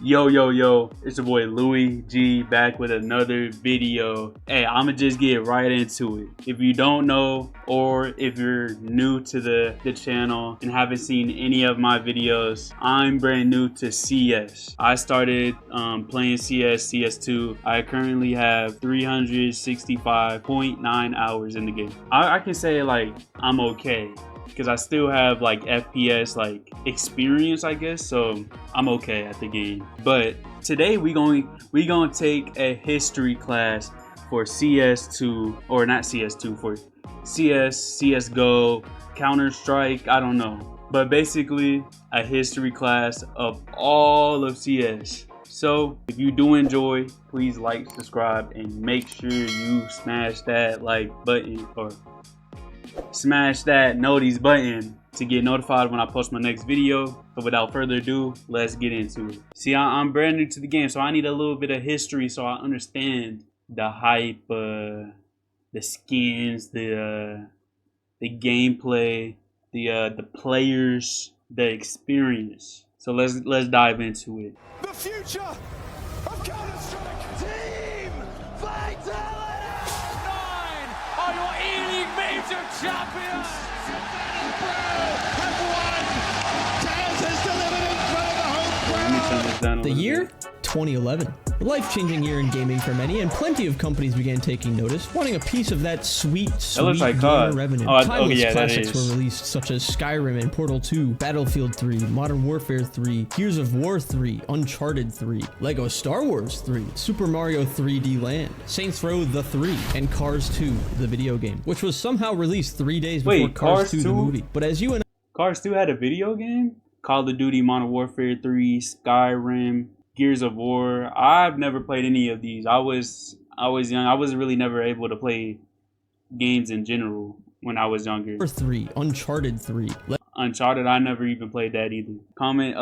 Yo, it's your boy Louis G back with another video. Hey, I'ma just get right into it. If you don't know, or if you're new to the channel and haven't seen any of my videos, I'm brand new to CS. I started playing CS2. I currently have 365.9 hours in the game. I can say like I'm okay, because I still have like FPS like experience, I guess, so I'm okay at the game. But today we gonna take a history class for CS2, or not CS2, for CSGO, Counter-Strike, I don't know, but basically a history class of all of CS. So if you do enjoy, please like, subscribe, and make sure you smash that like button, or smash that notice button to get notified when I post my next video. But without further ado, let's get into it. See, I'm brand new to the game, so I need a little bit of history so I understand the hype, the skins, the gameplay, the players, the experience. So let's dive into it. The future of Counter-Strike. Team Vitality! 9 are your E-League Major champions! Have won! Taz has delivered in front of the home crowd! The year? 2011. A life-changing year in gaming for many, and plenty of companies began taking notice, wanting a piece of that sweet like gamer revenue. Timeless yeah, classics were released, such as Skyrim and Portal 2, Battlefield 3, Modern Warfare 3, Gears of War 3, Uncharted 3, Lego Star Wars 3, Super Mario 3D Land, Saints Row The 3, and Cars 2, the video game, which was somehow released 3 days before Cars 2, the movie. But as you and Cars 2 had a video game? Call of Duty, Modern Warfare 3, Skyrim, Gears of War. I've never played any of these. I was young. I was really never able to play games in general when I was younger. 3, Uncharted 3. Uncharted, I never even played that either. Comment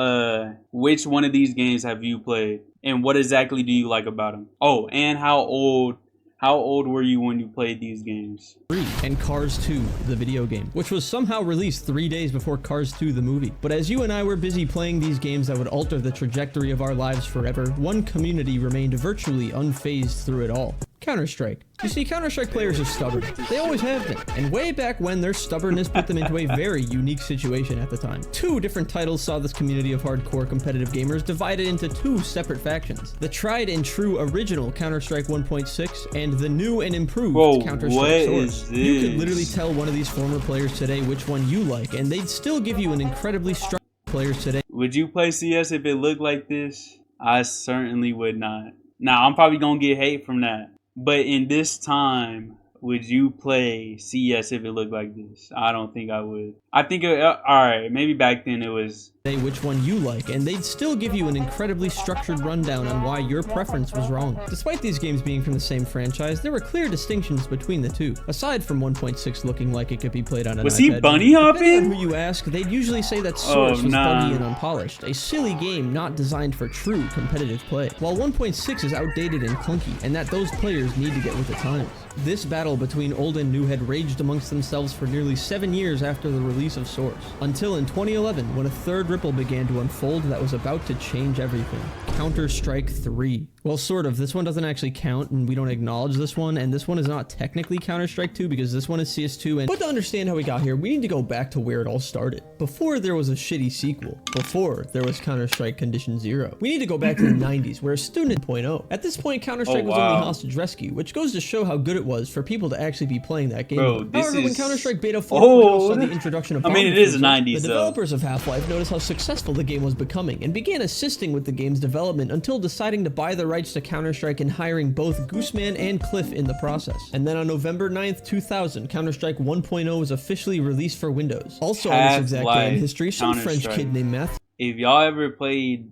which one of these games have you played, and what exactly do you like about them? Oh, and how old were you when you played these games? 3, and Cars 2, the video game, which was somehow released 3 days before Cars 2, the movie. But as you and I were busy playing these games that would alter the trajectory of our lives forever, one community remained virtually unfazed through it all. Counter-Strike. You see, Counter-Strike players are stubborn. They always have been. And way back when, their stubbornness put them into a very unique situation at the time. 2 different titles saw this community of hardcore competitive gamers divided into 2 separate factions. The tried and true original Counter-Strike 1.6 and the new and improved Counter-Strike Source. You could literally tell one of these former players today which one you like, and they'd still give you an incredibly strong players today. Would you play CS if it looked like this? I certainly would not. Now, I'm probably gonna get hate from that. But in this time, would you play CS if it looked like this? I don't think I would. I think, alright, maybe back then it was... which one you like, and they'd still give you an incredibly structured rundown on why your preference was wrong. Despite these games being from the same franchise, there were clear distinctions between the two, aside from 1.6 looking like it could be played on an iPad. Was he bunny hopping? Depending on who you ask, they'd usually say that Source was buggy and unpolished, a silly game not designed for true competitive play, while 1.6 is outdated and clunky, and that those players need to get with the times. This battle between old and new had raged amongst themselves for nearly 7 years after the release of Source, until in 2011 when a third ripple began to unfold that was about to change everything. Counter-Strike 3. Well, sort of. This one doesn't actually count, and we don't acknowledge this one, and this one is not technically Counter-Strike 2 because this one is CS2, but to understand how we got here, we need to go back to where it all started. Before there was a shitty sequel. Before there was Counter-Strike Condition Zero. We need to go back to the 90s, where a student 0.0. At this point, Counter-Strike was only Hostage Rescue, which goes to show how good it was for people to actually be playing that game. However, when Counter-Strike Beta 4.0 saw the introduction of it is 90s, the developers of Half-Life noticed how successful the game was becoming and began assisting with the game's development until deciding to buy the rights to Counter-Strike and hiring both Gooseman and Cliff in the process. And then on November 9th, 2000, Counter-Strike 1.0 was officially released for Windows. Also on this exact day in history, some French kid named Matthew. If y'all ever played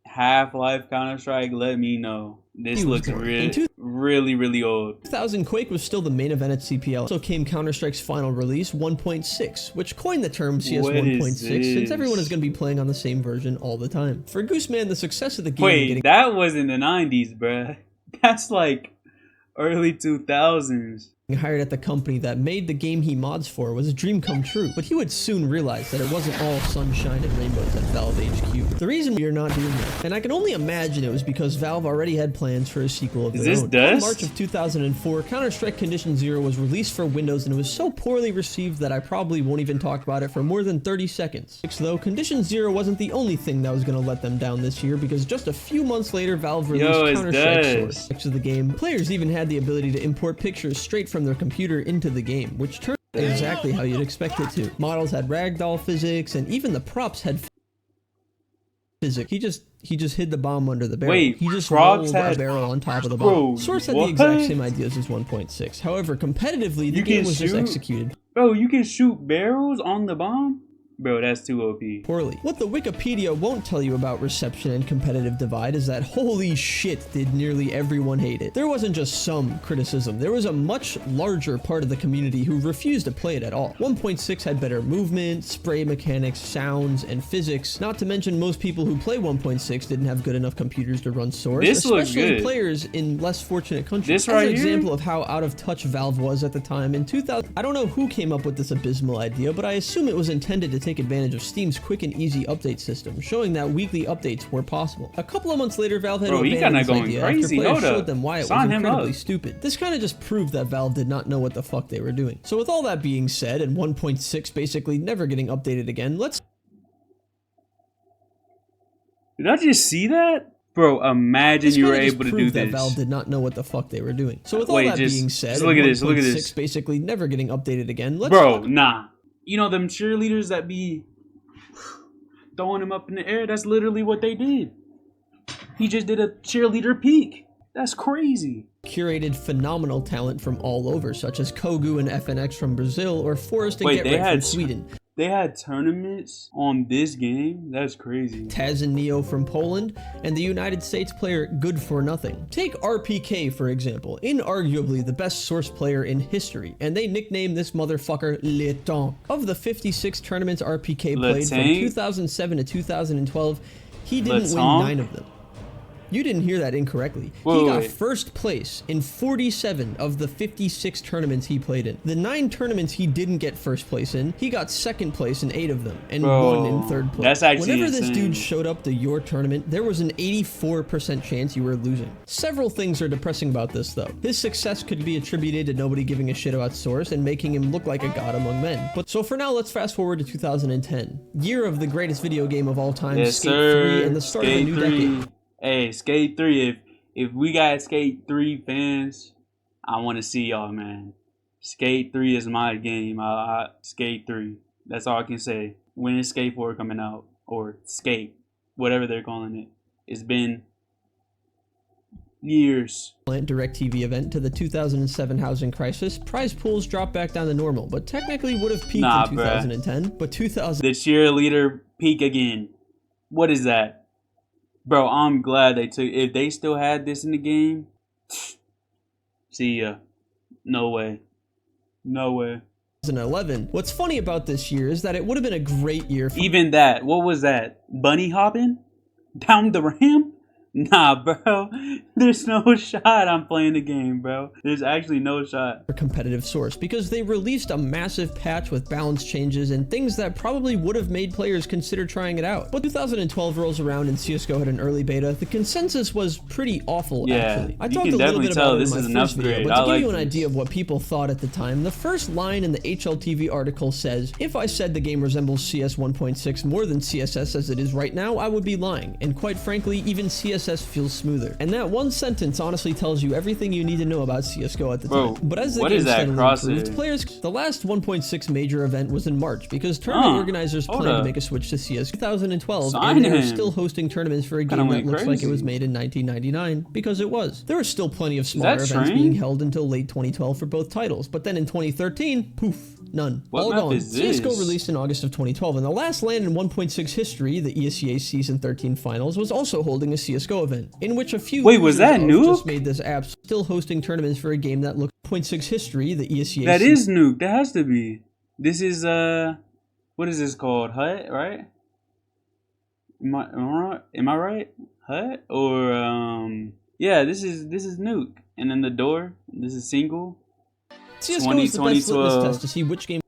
Half-Life Counter-Strike, let me know. This looks really old. 2000 Quake was still the main event at CPL. Also came Counter-Strike's final release, 1.6, which coined the term CS 1.6 since everyone is going to be playing on the same version all the time. For Gooseman, the success of the game... Wait, that was in the 90s, bruh. That's like early 2000s. hired at the company that made the game he mods for was a dream come true, but he would soon realize that it wasn't all sunshine and rainbows at Valve HQ. The reason we are not doing that, and I can only imagine it was because Valve already had plans for a sequel of their own. In March of 2004, Counter-Strike Condition Zero was released for Windows and it was so poorly received that I probably won't even talk about it for more than 30 seconds. Though Condition Zero wasn't the only thing that was going to let them down this year, because just a few months later, Valve released Counter-Strike Source. Next to the game, players even had the ability to import pictures straight from their computer into the game, which turned out exactly how you'd expect it to. Models had ragdoll physics, and even the props had physics. He just hid the bomb under the barrel. Wait, he just rolled a barrel on top of the bomb. Source had the exact same ideas as 1.6. However, competitively, the game was just executed. Bro, you can shoot barrels on the bomb? Bro, that's too OP. Poorly. What the Wikipedia won't tell you about reception and competitive divide is that holy shit did nearly everyone hate it. There wasn't just some criticism, there was a much larger part of the community who refused to play it at all. 1.6 had better movement, spray mechanics, sounds, and physics, not to mention most people who play 1.6 didn't have good enough computers to run Source, especially players in less fortunate countries. As an example of how out of touch Valve was at the time, in 2000, I don't know who came up with this abysmal idea, but I assume it was intended to take advantage of Steam's quick and easy update system, showing that weekly updates were possible. A couple of months later, Valve had abandoned this idea after players showed them why it was incredibly stupid. This kind of just proved that Valve did not know what the fuck they were doing. So with all that being said, and 1.6 basically never getting updated again, let's... Did I just see that? Bro, imagine you were able to do this. That Valve did not know what the fuck they were doing. So with all that being said, look at this, look at this. Basically never getting updated again. Bro, nah. You know them cheerleaders that be throwing him up in the air? That's literally what they did. He just did a cheerleader peak. That's crazy. Curated phenomenal talent from all over, such as Kogu and FNX from Brazil, or Forrest and Get Right from Sweden. They had tournaments on this game? That's crazy. Taz and Neo from Poland, and the United States player Good For Nothing. Take RPK, for example, inarguably the best Source player in history, and they nicknamed this motherfucker Le Tank. Of the 56 tournaments RPK played from 2007 to 2012, he didn't win 9 of them. You didn't hear that incorrectly. He got first place in 47 of the 56 tournaments he played in. The 9 tournaments he didn't get first place in, he got second place in 8 of them and won in third place. That's actually Whenever insane. This dude showed up to your tournament, there was an 84% chance you were losing. Several things are depressing about this though. His success could be attributed to nobody giving a shit about Source and making him look like a god among men. But so for now, let's fast forward to 2010. Year of the greatest video game of all time, Skate 3, and the start of a new decade. Hey, Skate 3, if we got Skate 3 fans, I want to see y'all, man. Skate 3 is my game. Skate 3. That's all I can say. When is Skate 4 coming out? Or Skate, whatever they're calling it. It's been years. DirecTV event to the 2007 housing crisis, prize pools dropped back down to normal, but technically would have peaked in 2010. But The cheerleader peak again. What is that? Bro, I'm glad they took... If they still had this in the game, see ya. No way. No way. 2011. What's funny about this year is that it would have been a great year for... Even that. What was that? Bunny hopping? Down the ramp? Nah, bro. There's no shot I'm playing the game, bro. There's actually no shot. For competitive Source, because they released a massive patch with balance changes and things that probably would have made players consider trying it out. But 2012 rolls around and CSGO had an early beta. The consensus was pretty awful, actually. I talked a little bit about it in my first video, but to give you an idea of what people thought at the time, the first line in the HLTV article says, "If I said the game resembles CS 1.6 more than CSS as it is right now, I would be lying. And quite frankly, even CSS feels smoother." And that one sentence honestly tells you everything you need to know about CSGO at the time. But as the game steadily improved, the last 1.6 major event was in March because tournament organizers planned to make a switch to CS 2012, and they were still hosting tournaments for a game that looks like it was made in 1999, because it was. There were still plenty of smaller events being held until late 2012 for both titles, but then in 2013, poof, none. All gone. CSGO released in August of 2012, and the last LAN in 1.6 history, the ESEA Season 13 Finals, was also holding a CSGO event, in which a few was that Noob? Just made this app, still hosting tournaments for a game that looked 0.6 history, the ESEA. That is Noob. That has to be. This is what is this called? Hut, right? Am I right? Hut or yeah, this is Nuke, and then the door. This is single. CSGO is the best litmus test to see which game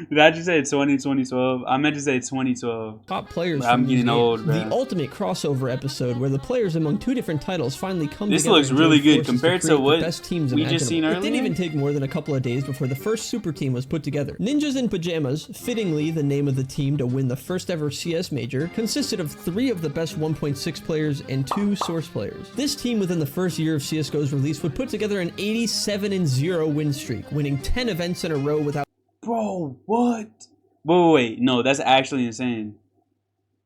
Did I just say 2012? I meant to say 2012. top players I'm from these getting games. old, bro. The ultimate crossover episode where the players among two different titles finally come This together. looks and really join good forces compared to create the what best teams we just imaginable. seen It earlier. didn't even take more than a couple of days before the first super team was put together. Ninjas in Pajamas, fittingly the name of the team to win the first ever CS major, consisted of 3 of the best 1.6 players and 2 source players. This team within the first year of CSGO's release would put together an 87-0 win streak, winning 10 events in a row without... Bro, what? Wait, no, that's actually insane.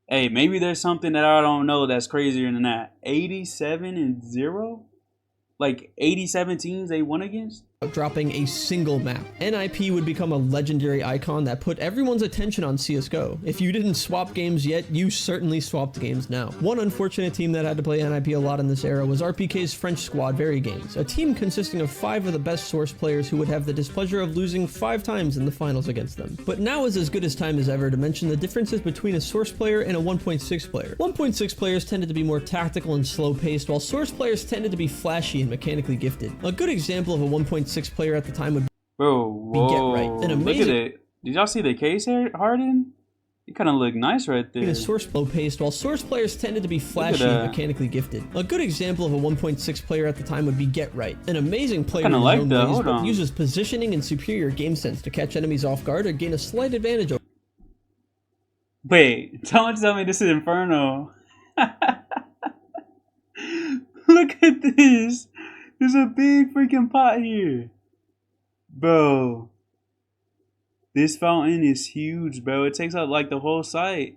Hey, maybe there's something that I don't know that's crazier than that. 87-0? Like 87 teams they won against? dropping a single map. NIP would become a legendary icon that put everyone's attention on CSGO. If you didn't swap games yet, you certainly swapped games now. One unfortunate team that had to play NIP a lot in this era was RPK's French squad Very Games, a team consisting of 5 of the best source players who would have the displeasure of losing 5 times in the finals against them. But now is as good as time as ever to mention the differences between a source player and a 1.6 player. 1.6 players tended to be more tactical and slow-paced, while source players tended to be flashy and mechanically gifted. A good example of a 1.6 player at the time would be Get Right. An amazing... Look at it. Did y'all see the case here, Harden? It kind of looked nice right there. Source slow-paced, while source players tended to be flashy and mechanically gifted. A good example of a 1.6 player at the time would be Get Right. An amazing player in his own ways, but uses positioning and superior game sense to catch enemies off guard or gain a slight advantage over... Wait, someone tell me this is Inferno. Look at this. There's a big freaking pot here. Bro. This fountain is huge, bro. It takes up like the whole site.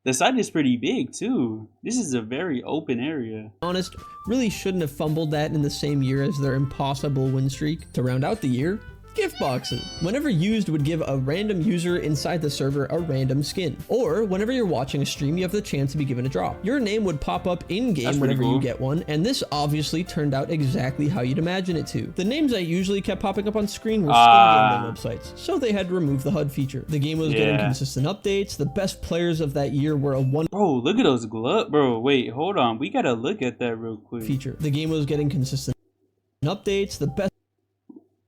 The site is pretty big too. This is a very open area. Honest, really shouldn't have fumbled that in the same year as their impossible win streak. To round out the year, gift boxes. Whenever used, would give a random user inside the server a random skin. Or whenever you're watching a stream, you have the chance to be given a drop. Your name would pop up in-game whenever you get one, and this obviously turned out exactly how you'd imagine it to. The names that usually kept popping up on screen were skin gambling websites, so they had to remove the HUD feature. The game was getting consistent updates. The best players of that year were a Bro, look at those gloves. Bro, wait, hold on. We gotta look at that real quick. Feature. The game was getting consistent updates. The best...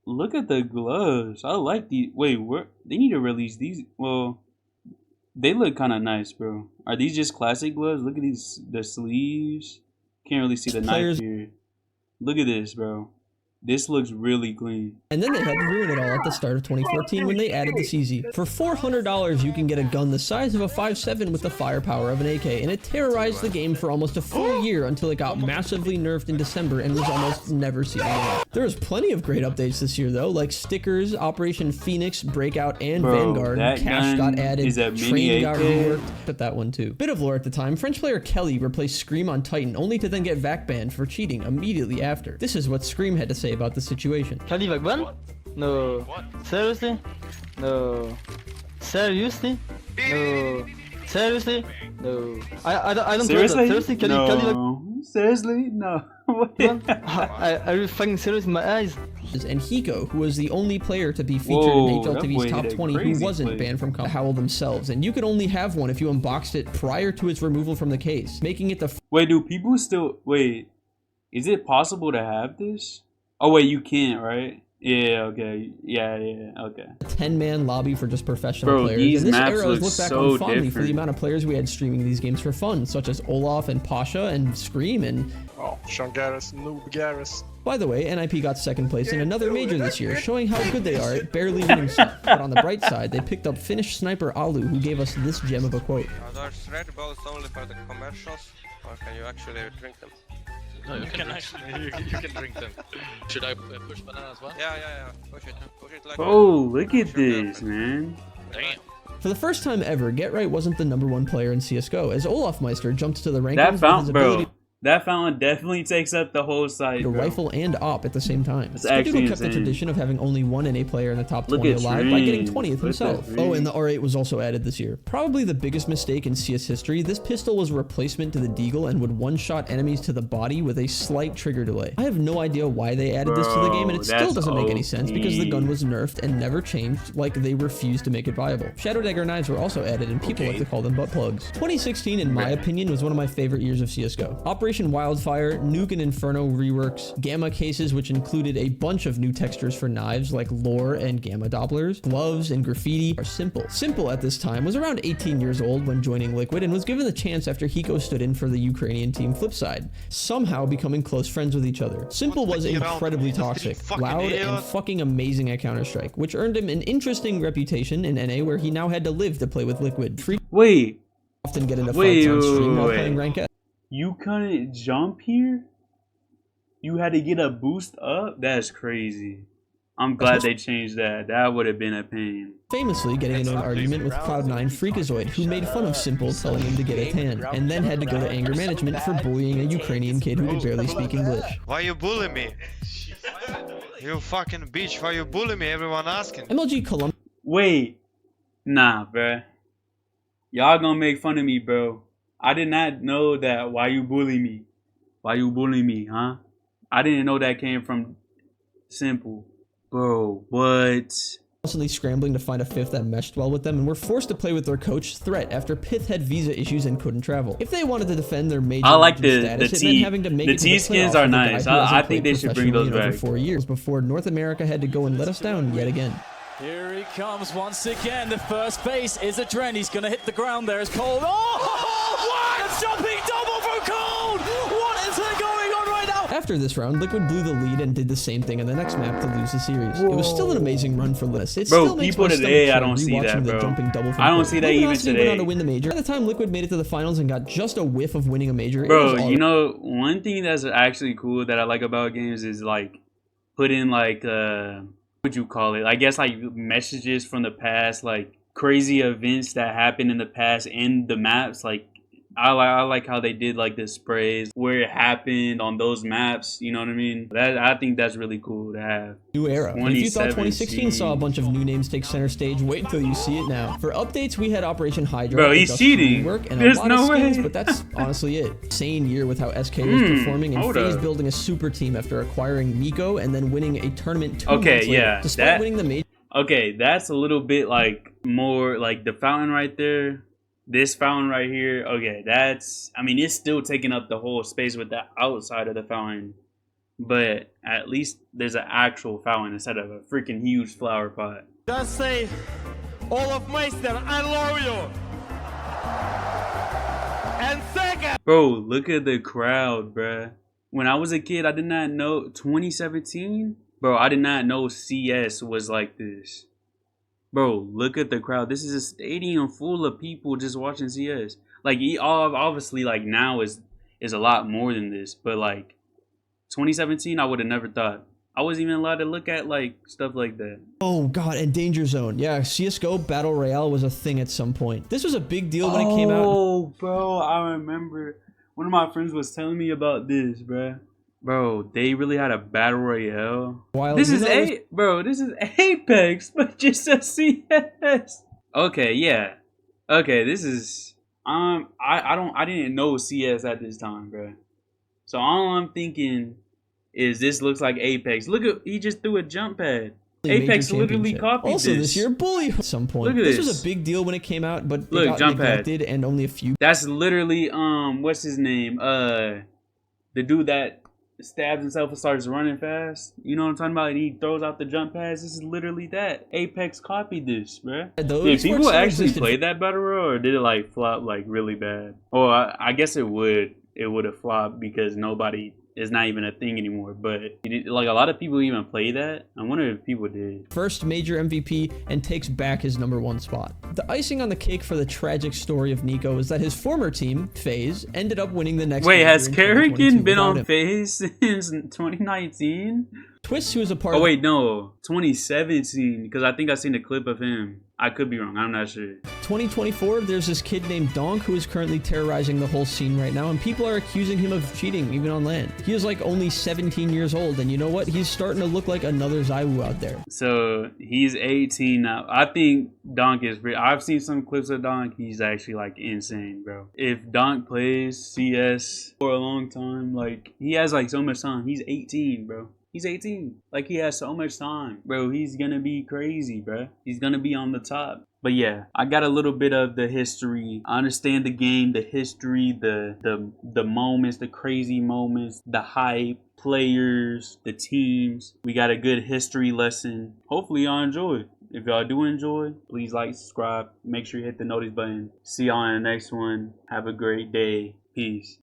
Look at the gloves. I like these. Wait, they need to release these. Well, they look kind of nice, bro. Are these just classic gloves? Look at these, the sleeves. Can't really see the knife here. Look at this, bro. This looks really clean. And then they had to ruin it all at the start of 2014 when they added the CZ. For $400, you can get a gun the size of a 5.7 with the firepower of an AK, and it terrorized the game for almost a full year until it got massively nerfed in December and was almost never seen again. There was plenty of great updates this year though, like stickers, Operation Phoenix, Breakout, and Vanguard. Cash got added, Train got reworked, but that one too. Bit of lore at the time, French player Kelly replaced Scream on Titan, only to then get VAC banned for cheating immediately after. This is what Scream had to say about the situation. Kelly VAC ban? No. What? Seriously? No. Seriously? No. Seriously? No. I don't seriously? Seriously? Kelly, no. Kelly Seriously? No. Are you fucking serious in my eyes? And Hiko, who was the only player to be featured in HLTV's top 20 who wasn't banned from Howl themselves, and you could only have one if you unboxed it prior to its removal from the case, making it the... Wait, do people still... Wait, is it possible to have this? Oh wait, you can't, right? Yeah, okay. Yeah, okay. 10-man lobby for just professional players. These and this maps era look look back so on fondly different. for the amount of players we had streaming these games for fun, such as Olaf and Pasha and Scream and... Oh, Sean Garris, Noob Garris. By the way, NIP got second place in another major this year, showing how good they are at barely winning stuff. But on the bright side, they picked up Finnish sniper Alu, who gave us this gem of a quote. Are those Red Bulls only for the commercials, or can you actually drink them? No, you can actually, you can drink them. Should I push banana as well? Yeah. Push it like... Oh, look at this, man. Damn. For the first time ever, Get Right wasn't the #1 player in CSGO, as Olaf Meister jumped to the rankings with his ability... That fountain definitely takes up the whole site, to rifle and op at the same time. Actually kept the tradition of having only one NA player in the top 20 alive by getting 20th himself. Oh, and the R8 was also added this year. Probably the biggest mistake in CS history, this pistol was a replacement to the Deagle and would one-shot enemies to the body with a slight trigger delay. I have no idea why they added this to the game, and it still doesn't make any sense because the gun was nerfed and never changed, like they refused to make it viable. Shadow Dagger knives were also added, and people like to call them butt plugs. 2016, in my opinion, was one of my favorite years of CSGO. Operation Operation Wildfire, Nuke and Inferno reworks, Gamma cases which included a bunch of new textures for knives like lore and Gamma Dopplers, gloves and graffiti are Simple. Simple at this time was around 18 years old when joining Liquid and was given the chance after Hiko stood in for the Ukrainian team Flipside, somehow becoming close friends with each other. Simple was incredibly toxic, loud, and fucking amazing at Counter-Strike, which earned him an interesting reputation in NA where he now had to live to play with Liquid. Wait. Often get into fights on stream while playing Rank S. You couldn't jump here? You had to get a boost up? That's crazy. I'm glad they changed that. That would have been a pain. Famously getting into an argument with Cloud9 Freakazoid, who made fun of Simple, telling him to get a tan, and then had to go to anger management for bullying a Ukrainian kid who could barely speak English. Why you bully me? You fucking bitch, why you bully me? Everyone asking. MLG Columbia. Wait. Nah, bruh. Y'all gonna make fun of me, bro. I did not know that. Why you bully me? Why you bully me, huh? I didn't know that came from Simple. Bro, what? Constantly scrambling to find a fifth that meshed well with them, and were forced to play with their coach, Threat, after Pith had visa issues and couldn't travel. If they wanted to defend their major I like status, it meant having to make the it T skins are nice. I think they should bring those back. Over 4 years before North America had to go and let us down yet again. Here he comes once again. The first base is a Dren. He's going to hit the ground there as Cold. Oh, what? A jumping double from Cold! What is going on right now? After this round, Liquid blew the lead and did the same thing on the next map to lose the series. Whoa. It was still an amazing run for Liss. It bro, still makes people today, I don't see that, bro. I don't see that even today. Went on to win the major. By the time Liquid made it to the finals and got just a whiff of winning a major, bro, you know, one thing that's actually cool that I like about games is like put in like what you call it? I guess like messages from the past, like crazy events that happened in the past in the maps. Like I like how they did like the sprays where it happened on those maps. You know what I mean? I think that's really cool to have. New era. If you thought 2016 saw a bunch of new names take center stage, wait until you see it now. For updates, we had Operation Hydra. Bro, he's cheating. And There's a lot no of skins, way. But that's honestly it. Insane year with how SK was performing and FaZe building a super team after acquiring Miko and then winning a tournament 2 months later. Despite winning the major. Okay, that's a little bit like more like the fountain right there. This fountain right here, okay, that's, I mean, it's still taking up the whole space with the outside of the fountain. But at least there's an actual fountain instead of a freaking huge flower pot. Just say, all of Meister, I love you. And second. Bro, look at the crowd, bruh. When I was a kid, I did not know, 2017? Bro, I did not know CS was like this. Bro, look at the crowd. This is a stadium full of people just watching CS. Like, obviously, like, now is a lot more than this. But, like, 2017, I would have never thought. I wasn't even allowed to look at, like, stuff like that. Oh, God, and Danger Zone. Yeah, CSGO Battle Royale was a thing at some point. This was a big deal when it came out. Oh, bro, I remember. One of my friends was telling me about this, bruh. Bro, they really had a battle royale. This is Apex, but just a CS. Okay, yeah. Okay, this is I didn't know CS at this time, bro. So all I'm thinking is this looks like Apex. Look at, he just threw a jump pad. Apex literally copied also this year, Bully at some point. Look at this was a big deal when it came out, but look, it got jump neglected pad. And only a few. That's literally what's his name? The dude that stabs himself and starts running fast. You know what I'm talking about? And he throws out the jump pads. This is literally that. Apex copied this, bruh. Did people actually play that battle royale, or did it like flop like really bad? Or I guess it would have flopped because nobody is not even a thing anymore. But like a lot of people even play that. I wonder if people did. First major MVP and takes back his #1 spot. The icing on the cake for the tragic story of Nico is that his former team, FaZe, ended up winning the next. Wait, has Kerrigan been on FaZe since 2019? Twist, who is a part of... Oh, wait, no. 2017, because I think I seen a clip of him. I could be wrong. I'm not sure. 2024, there's this kid named Donk who is currently terrorizing the whole scene right now, and people are accusing him of cheating, even on LAN. He is like only 17 years old, and you know what? He's starting to look like another Zywoo out there. So, he's 18 now. I think Donk is... I've seen some clips of Donk. He's actually, like, insane, bro. If Donk plays CS for a long time, like, he has, like, so much time. He's 18, bro. He's 18. Like, he has so much time. Bro, he's gonna be crazy, bro. He's gonna be on the top. But yeah, I got a little bit of the history. I understand the game, the history, the moments, the crazy moments, the hype, players, the teams. We got a good history lesson. Hopefully y'all enjoy. If y'all do enjoy, please like, subscribe, make sure you hit the notice button. See y'all in the next one. Have a great day. Peace.